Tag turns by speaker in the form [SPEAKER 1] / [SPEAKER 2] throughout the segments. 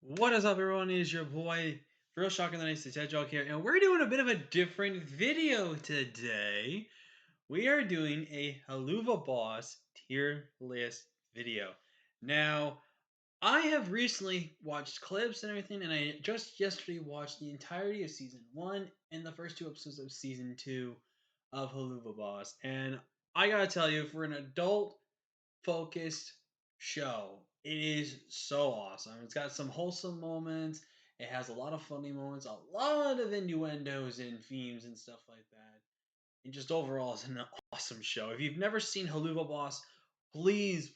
[SPEAKER 1] What is up, everyone? It is your boy, Real Shock and the Nice Hedgehog here, and we're doing a bit of a different video today. We are doing a Helluva Boss tier list video. Now, I have recently watched clips and everything, and I just yesterday watched the entirety of Season 1 and the first two episodes of Season 2 of Helluva Boss. And I gotta tell you, for an adult focused show. It is so awesome. It's got some wholesome moments. It has a lot of funny moments, a lot of innuendos and themes and stuff like that. And just overall, it's an awesome show. If you've never seen Helluva Boss, please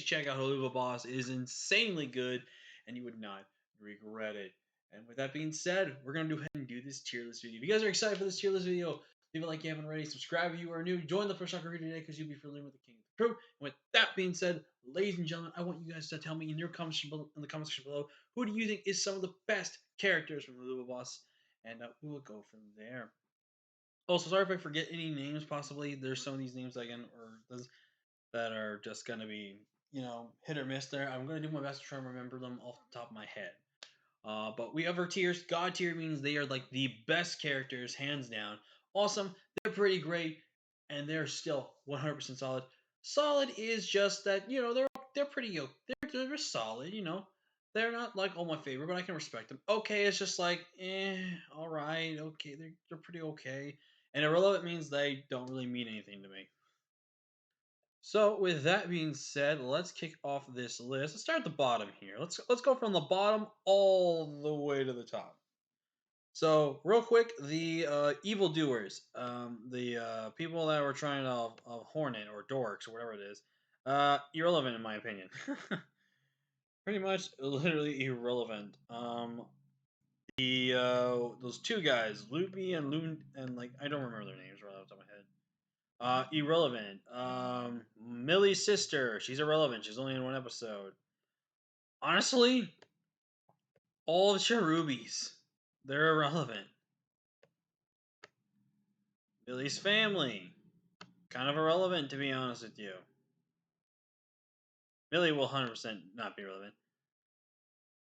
[SPEAKER 1] check out Helluva Boss. It is insanely good, and you would not regret it. And with that being said, we're gonna go ahead and do this tier list video. If you guys are excited for this tier list video, leave a like if you haven't already. Subscribe if you are new. Join the first soccer crew today because you'll be familiar with the king of the crew. And with that being said, ladies and gentlemen, I want you guys to tell me in your comments below, in the comment section below, who do you think is some of the best characters from Helluva Boss, and we will go from there. Also, sorry if I forget any names. Possibly there's some of these names again, or those that are just gonna be hit or miss. There, I'm gonna do my best to try and remember them off the top of my head. But we have our tiers. God tier means they are like the best characters, hands down. Awesome. They're pretty great, and they're still 100% solid. Solid is just that they're pretty they're solid. They're not like all my favorite, but I can respect them. Okay, it's just like all right, okay, they're pretty okay. And irrelevant means they don't really mean anything to me. So with that being said, let's kick off this list. Let's start at the bottom here. Let's go from the bottom all the way to the top. So real quick, the evildoers, the people that were trying to hornet or dorks or whatever it is, irrelevant in my opinion. Pretty much, literally irrelevant. The those two guys, Loopy and Loon, and like I don't remember their names right off the top of my head. Irrelevant. Millie's sister. She's irrelevant. She's only in one episode. Honestly, all the Cherubies. They're irrelevant. Millie's family. Kind of irrelevant, to be honest with you. Millie will 100% not be relevant.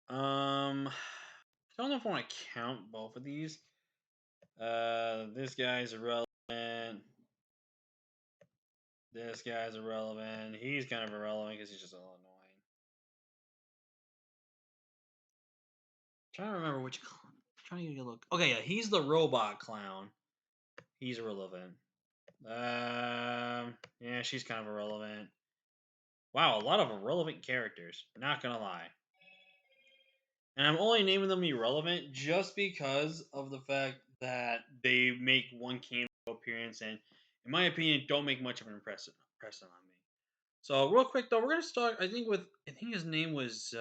[SPEAKER 1] I don't know if I want to count both of these. This guy's irrelevant. This guy's irrelevant. He's kind of irrelevant because he's just a little annoying. Trying to remember which. Trying to get a look. Okay, yeah, he's the robot clown. He's irrelevant. Yeah, she's kind of irrelevant. Wow, a lot of irrelevant characters. Not gonna lie. And I'm only naming them irrelevant just because of the fact that they make one cameo appearance and, in my opinion, don't make much of an impression on me. So real quick though, we're gonna start. I think his name was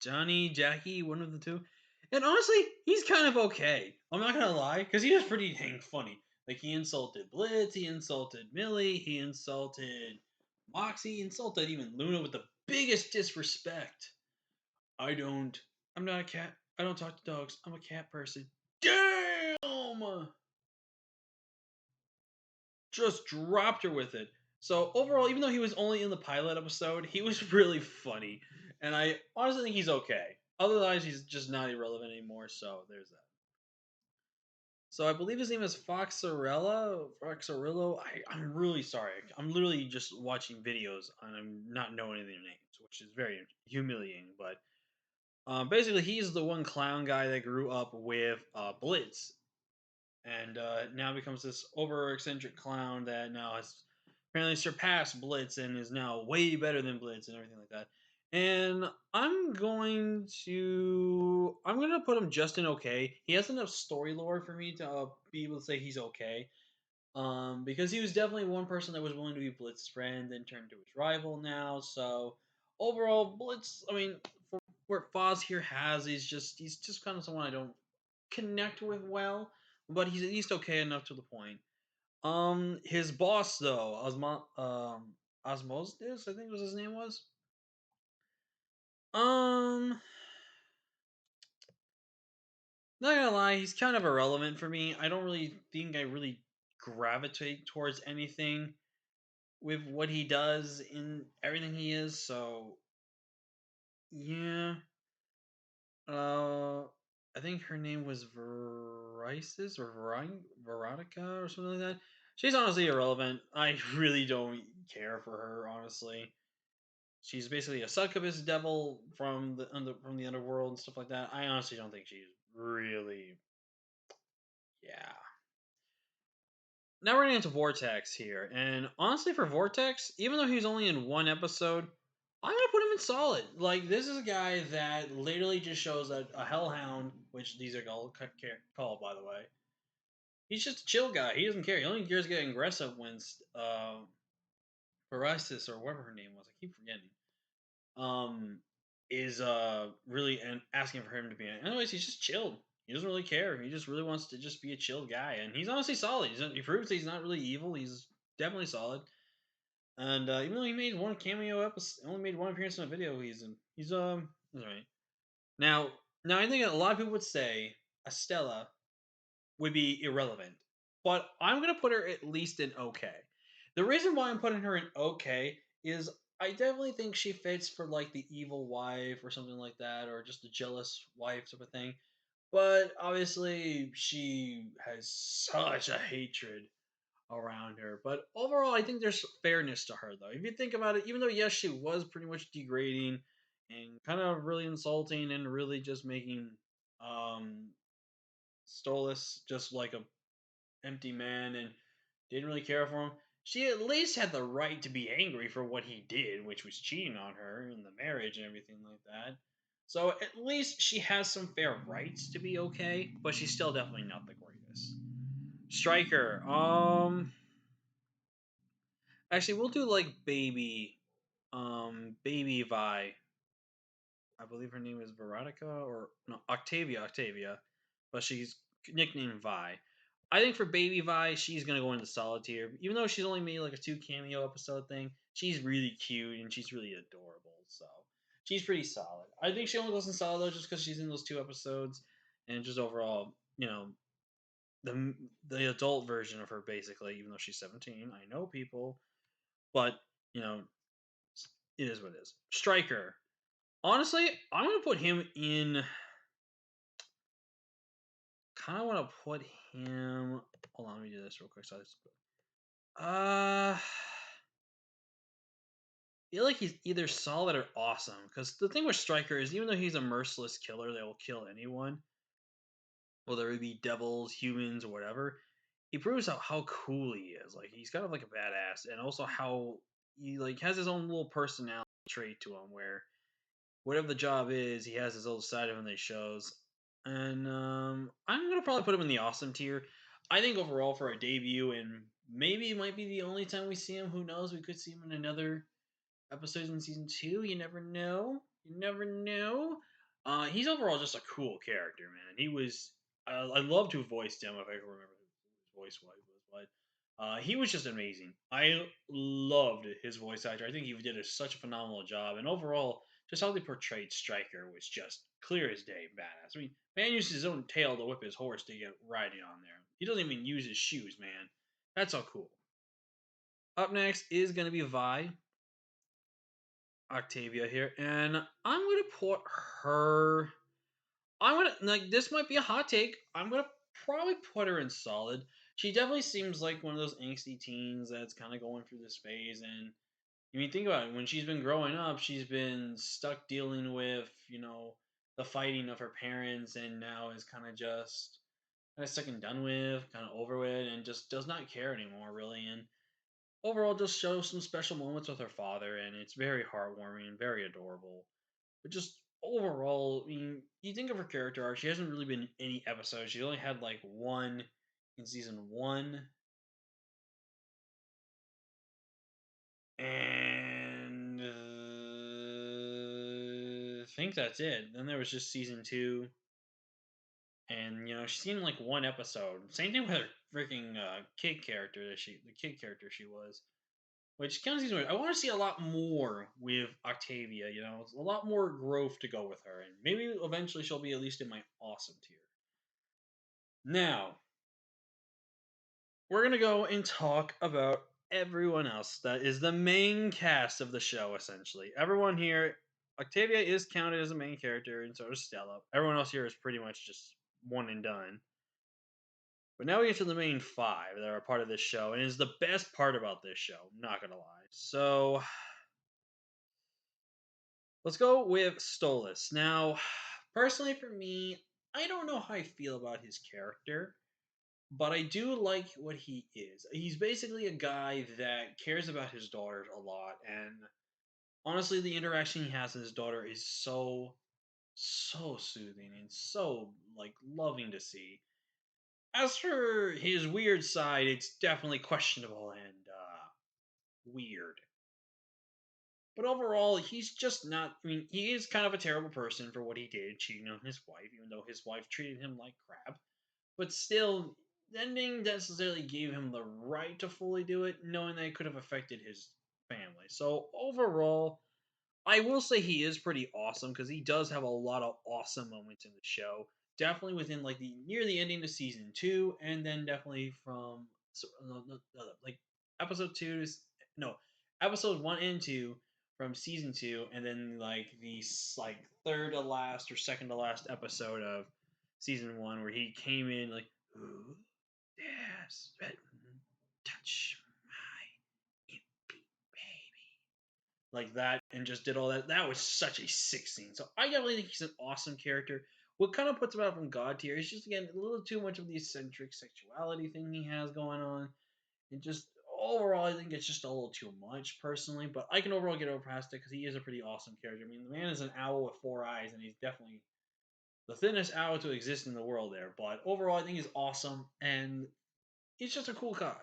[SPEAKER 1] Johnny, Jackie, one of the two. And honestly, he's kind of okay. I'm not gonna lie, because he was pretty dang funny. Like he insulted Blitz, he insulted Millie, he insulted Moxie, he insulted even Luna with the biggest disrespect. I don't. I'm not a cat. I don't talk to dogs. I'm a cat person. Damn! Just dropped her with it. So overall, even though he was only in the pilot episode, he was really funny, and I honestly think he's okay. Otherwise, he's just not irrelevant anymore. So there's that. So I believe his name is Foxarella. Foxarillo. I'm really sorry. I'm literally just watching videos and I'm not knowing any of their names, which is very humiliating. But basically, he's the one clown guy that grew up with Blitz, and now becomes this over eccentric clown that now has apparently surpassed Blitz and is now way better than Blitz and everything like that. And I'm gonna put him just in okay. He has enough story lore for me to be able to say he's okay. Because he was definitely one person that was willing to be Blitz's friend, then turned to his rival now. So overall, Blitz. I mean, for what Foz here has, he's just kind of someone I don't connect with well, but he's at least okay enough to the point. His boss though, Osmosis, I think was his name was. Um, Not gonna lie, he's kind of irrelevant for me. I don't really think I really gravitate towards anything with what he does in everything he is. So yeah, uh, I think her name was Veronica or something like that. She's honestly irrelevant. I really don't care for her, honestly. She's basically a succubus devil from the underworld and stuff like that. I honestly don't think she's really, yeah. Now we're getting into Vortex here, and honestly, for Vortex, even though he's only in one episode, I'm gonna put him in solid. Like, this is a guy that literally just shows that a hellhound, which these are called, by the way. He's just a chill guy. He doesn't care. He only cares getting aggressive when Parestis or whatever her name was. I keep forgetting. Um, is really and asking for him to be. Anyways, he's just chilled. He doesn't really care. He just really wants to just be a chill guy, and he's honestly solid. He proves that he's not really evil. He's definitely solid. And even though he made one cameo episode, only made one appearance in a video, he's alright. Now, now I think a lot of people would say Estella would be irrelevant, but I'm gonna put her at least in okay. The reason why I'm putting her in okay is I definitely think she fits for like the evil wife or something like that, or just a jealous wife type of thing. But obviously, she has such a hatred around her. But overall, I think there's fairness to her, though. If you think about it, even though, yes, she was pretty much degrading and kind of really insulting and really just making um, Stolas just like a empty man and didn't really care for him, she at least had the right to be angry for what he did, which was cheating on her in the marriage and everything like that. So at least she has some fair rights to be okay, but she's still definitely not the greatest. Striker, actually, we'll do like baby Vi. I believe her name is Veronica or no Octavia, but she's nicknamed Vi. I think for Baby Vi, she's gonna go into solid tier. Even though she's only made like a 2 cameo episode thing, she's really cute and she's really adorable. So she's pretty solid. I think she only goes in solid though just because she's in those 2 episodes and just overall, the the adult version of her basically. Even though she's 17, I know people, but you know, it is what it is. Striker. Honestly, I'm gonna put him in. Kind of want to put him. Hold on, let me do this real quick. I feel like he's either solid or awesome. Because the thing with Striker is, even though he's a merciless killer that will kill anyone, whether it be devils, humans, or whatever, he proves how cool he is. Like he's kind of like a badass, and also how he like has his own little personality trait to him, where whatever the job is, he has his old side of him that he shows. And I'm gonna probably put him in the awesome tier. I think overall for a debut, and maybe it might be the only time we see him. Who knows? We could see him in another episodes in season 2. You never know. You never know. He's overall just a cool character, man. He was. I loved who voiced him. If I can remember who his voice was, but he was just amazing. I loved his voice actor. I think he did such a phenomenal job, and overall, just how they portrayed Stryker was just clear as day, badass. I mean, man used his own tail to whip his horse to get riding on there. He doesn't even use his shoes, man. That's so cool. Up next is gonna be Vi. Octavia here, and I'm gonna put her. I'm gonna like this might be a hot take. I'm gonna probably put her in solid. She definitely seems like one of those angsty teens that's kind of going through this phase. And I mean, think about it. When she's been growing up, she's been stuck dealing with the fighting of her parents, and now is kind of sick and done with, kind of over with, and just does not care anymore, really. And overall just shows some special moments with her father, and it's very heartwarming and very adorable. But just overall, I mean, you think of her character arc, she hasn't really been in any episodes. She only had like one in season 1, and I think that's it. Then there was just season 2, and she's seen like one episode. Same thing with her freaking the kid character she was. Which kind of seems weird. I want to see a lot more with Octavia. A lot more growth to go with her, and maybe eventually she'll be at least in my awesome tier. Now we're gonna go and talk about everyone else that is the main cast of the show, essentially. Everyone here, Octavia is counted as a main character, and so is Stella. Everyone else here is pretty much just one and done. But now we get to the main five that are a part of this show, and is the best part about this show, not gonna lie. So let's go with Stolas. Now, personally for me, I don't know how I feel about his character, but I do like what he is. He's basically a guy that cares about his daughter a lot, and honestly, the interaction he has with his daughter is so soothing and so like loving to see. As for his weird side, it's definitely questionable and weird. But overall, he's just not. I mean, he is kind of a terrible person for what he did, cheating on his wife, even though his wife treated him like crap. But still, the ending necessarily gave him the right to fully do it, knowing that it could have affected his family. So overall, I will say he is pretty awesome because he does have a lot of awesome moments in the show. Definitely within like the near the ending of season two, and then definitely from like episode two to no episode one and two from season two, and then like the like third to last or second to last episode of season one where he came in like, ooh, yes, touch my baby like that and just did all that. That was such a sick scene. So I definitely think he's an awesome character. What kind of puts him out from God tier is just again a little too much of the eccentric sexuality thing he has going on. And just overall, I think it's just a little too much personally. But I can overall get over past it because he is a pretty awesome character. I mean, the man is an owl with four eyes, and he's definitely the thinnest owl to exist in the world there. But overall, I think he's awesome, and he's just a cool guy.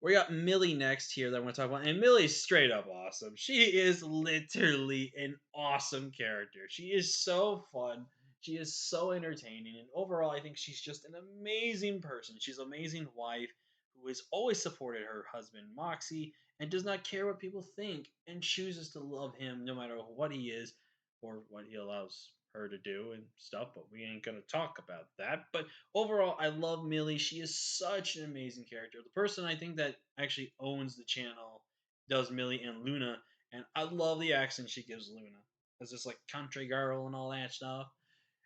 [SPEAKER 1] We got Millie next here that I want to talk about, and Millie's straight up awesome. She is literally an awesome character. She is so fun. She is so entertaining, and overall, I think she's just an amazing person. She's an amazing wife who has always supported her husband Moxie and does not care what people think and chooses to love him no matter what he is or what he allows her to do and stuff. But we ain't gonna talk about that. But overall, I love Millie. She is such an amazing character. The person I think that actually owns the channel does Millie and Luna, and I love the accent she gives Luna. As this like country girl and all that stuff.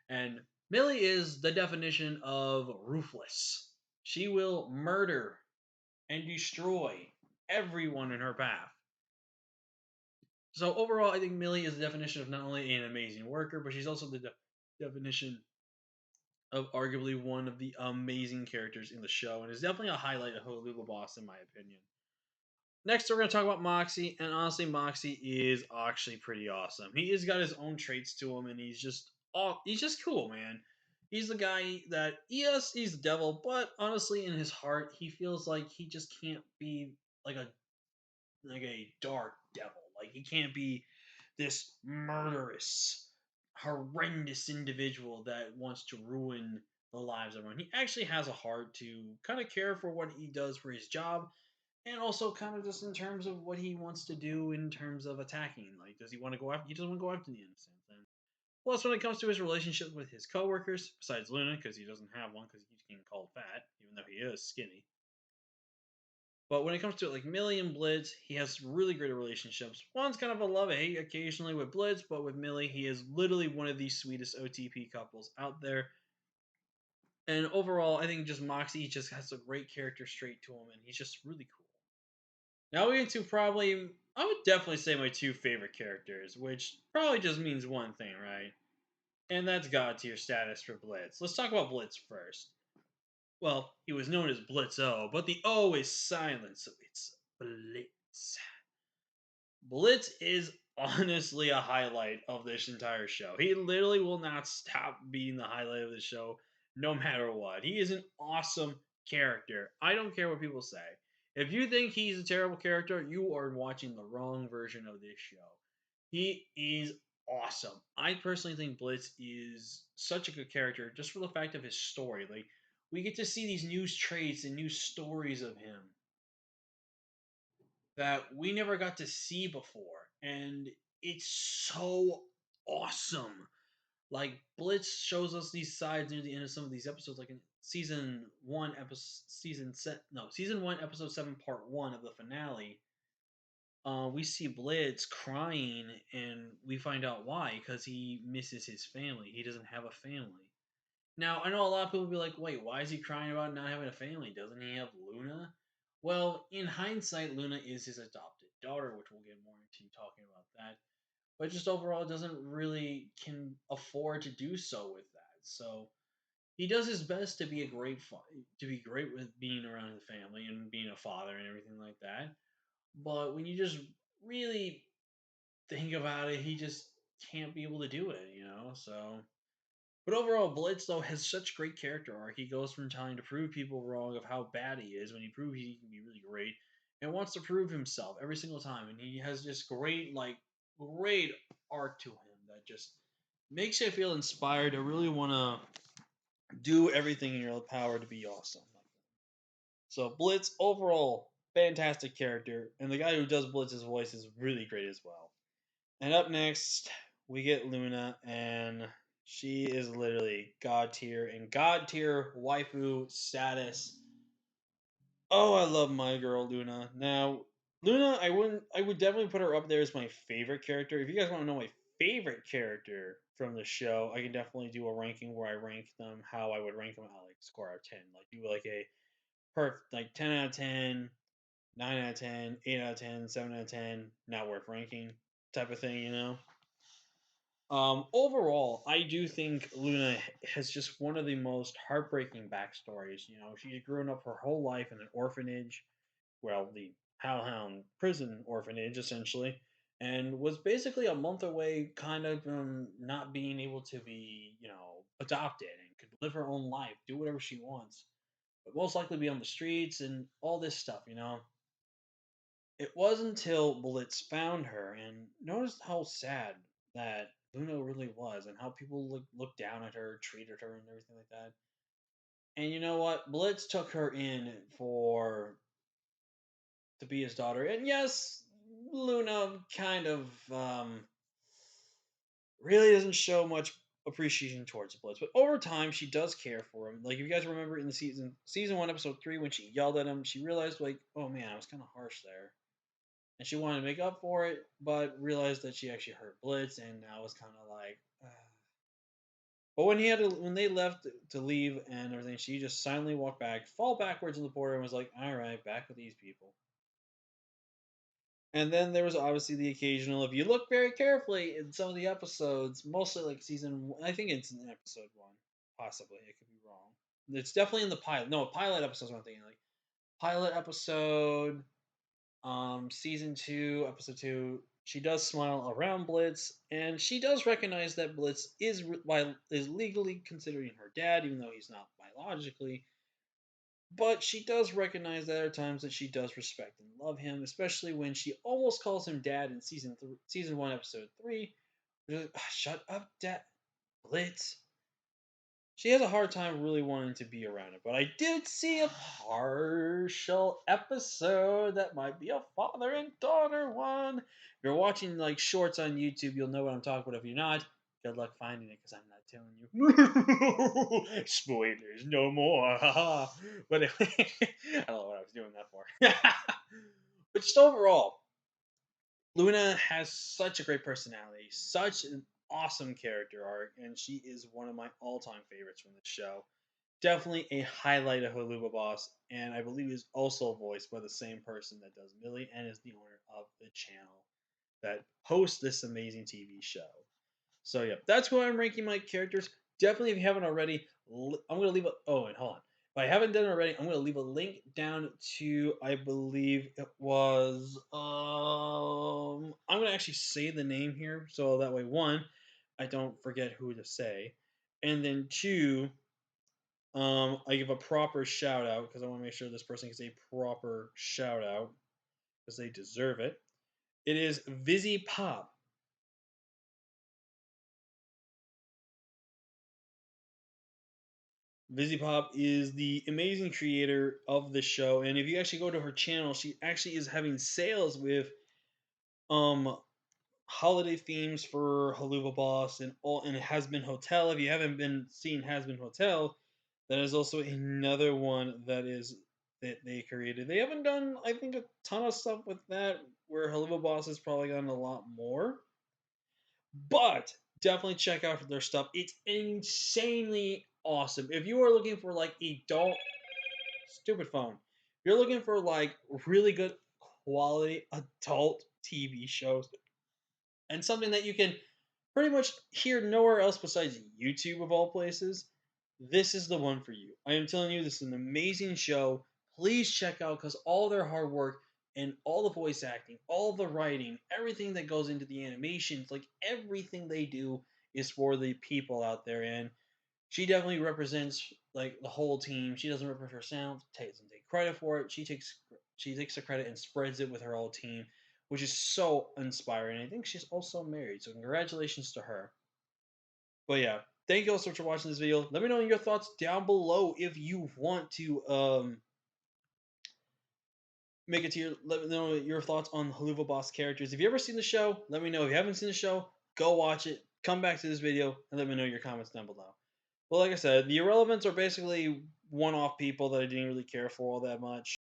[SPEAKER 1] And Millie is the definition of ruthless. She will murder and destroy everyone in her path. So overall, I think Millie is the definition of not only an amazing worker, but she's also the definition of arguably one of the amazing characters in the show, and is definitely a highlight of Helluva Boss in my opinion. Next, we're going to talk about Moxie, and honestly, Moxie is actually pretty awesome. He has got his own traits to him, and he's just cool, man. He's the guy that yes, he's the devil, but honestly, in his heart, he feels like he just can't be like a dark devil. Like he can't be this murderous, horrendous individual that wants to ruin the lives of everyone. He actually has a heart to kind of care for what he does for his job, and also kind of just in terms of what he wants to do in terms of attacking. Like, does he want to go after? He doesn't want to go after the innocent. And plus, when it comes to his relationship with his coworkers, besides Luna, because he doesn't have one because he keeps getting called fat, even though he is skinny. But when it comes to like Millie and Blitz, he has really great relationships. One's kind of a love hate occasionally with Blitz, but with Millie, he is literally one of the sweetest OTP couples out there. And overall, I think just Moxie just has a great character straight to him, and he's just really cool. Now we get to probably, I would definitely say my two favorite characters, which probably just means one thing, right? And that's God tier status for Blitz. Let's talk about Blitz first. Well, he was known as Blitz O, but the O is silent, so it's Blitz. Blitz is honestly a highlight of this entire show. He literally will not stop being the highlight of the show no matter what. He is an awesome character. I don't care what people say. If you think he's a terrible character, you are watching the wrong version of this show. He is awesome. I personally think Blitz is such a good character just for the fact of his story. Like, we get to see these new traits and new stories of him that we never got to see before. And it's so awesome. Like Blitz shows us these sides near the end of some of these episodes, like in season 1 episode 7 part 1 of the finale, we see Blitz crying, and we find out why, because he misses his family. He doesn't have a family. Now, I know a lot of people will be like, wait, why is he crying about not having a family? Doesn't he have Luna? Well, in hindsight, Luna is his adopted daughter, which we'll get more into talking about that. But just overall, doesn't really can afford to do so with that. So he does his best to be to be great with being around his family and being a father and everything like that. But when you just really think about it, he just can't be able to do it, you know? So, but overall, Blitz, though, has such great character arc. He goes from trying to prove people wrong of how bad he is when he proves he can be really great and wants to prove himself every single time. And he has this great arc to him that just makes you feel inspired to really want to do everything in your power to be awesome. So Blitz, overall, fantastic character, and the guy who does Blitz's voice is really great as well. And up next, we get Luna, and she is literally god tier and god tier waifu status. Oh, I love my girl Luna. Now, Luna, I would definitely put her up there as my favorite character. If you guys want to know my favorite character from the show, I can definitely do a ranking where I rank them how I would rank them out like score out of 10. Like do like a perfect like 10 out of 10, 9 out of 10, 8 out of 10, 7 out of 10, not worth ranking type of thing, you know? Overall, I do think Luna has just one of the most heartbreaking backstories. You know, she's grown up her whole life in an orphanage, well, the Hellhound prison orphanage, essentially, and was basically a month away, kind of not being able to be, adopted and could live her own life, do whatever she wants, but most likely be on the streets and all this stuff, you know. It wasn't until Blitz found her and noticed how sad that Luna really was and how people looked down at her, treated her, and everything like that. And you know what? Blitz took her in for to be his daughter. And yes, Luna kind of really doesn't show much appreciation towards Blitz, but over time she does care for him. Like if you guys remember in the season 1 episode 3 when she yelled at him, she realized like, oh man, I was kind of harsh there. And she wanted to make up for it, but realized that she actually hurt Blitz, and I was kind of like. But when they left to leave and everything, she just silently walked back, fall backwards in the border, and was like, "All right, back with these people." And then there was obviously the occasional. If you look very carefully in some of the episodes, mostly like I think it's in episode 1, possibly. I could be wrong. It's definitely in the pilot. No, pilot episodes. I'm thinking like pilot episode. Season 2, episode 2, she does smile around Blitz, and she does recognize that Blitz is legally considering her dad, even though he's not biologically. But she does recognize that there are times that she does respect and love him, especially when she almost calls him dad in season 1, episode 3. Like, shut up, dad, Blitz. She has a hard time really wanting to be around it, but I did see a partial episode that might be a father and daughter one. If you're watching like shorts on YouTube, you'll know what I'm talking about. If you're not, good luck finding it because I'm not telling you. Spoilers, no more. But anyway, I don't know what I was doing that for. But just overall, Luna has such a great personality, such an awesome character arc, and she is one of my all-time favorites from the show. Definitely a highlight of Helluva Boss, and I believe is also voiced by the same person that does Millie and is the owner of the channel that hosts this amazing TV show. So yeah, that's who I'm ranking my characters. Definitely, if you haven't already, I'm gonna leave a. Oh, and hold on. If I haven't done it already, I'm gonna leave a link down to. I believe it was. I'm gonna actually say the name here, so that way, one, I don't forget who to say, and then two, I give a proper shout out because I want to make sure this person gets a proper shout out because they deserve it. It is Vizzy Pop. Vizzy Pop is the amazing creator of the show, and if you actually go to her channel, she actually is having sales with um holiday themes for Helluva Boss and all and Has Been Hotel. If you haven't been seen Has Been Hotel, That is also another one that they created. They haven't done, I think, a ton of stuff with that. Where Helluva Boss has probably gotten a lot more, but definitely check out their stuff. It's insanely awesome. If you are looking for like adult stupid phone, if you're looking for like really good quality adult TV shows and something that you can pretty much hear nowhere else besides YouTube of all places, this is the one for you. I am telling you, this is an amazing show. Please check out because all their hard work and all the voice acting, all the writing, everything that goes into the animations, like everything they do is for the people out there. And she definitely represents like the whole team. She doesn't represent herself, doesn't take credit for it. She takes the credit and spreads it with her whole team, which is so inspiring. I think she's also married, so congratulations to her. But yeah, thank you all so much for watching this video. Let me know your thoughts down below if you want to make it to your. Let me know your thoughts on Helluva Boss characters. If you ever seen the show, let me know. If you haven't seen the show, go watch it. Come back to this video and let me know your comments down below. Well, like I said, the irrelevants are basically one-off people that I didn't really care for all that much.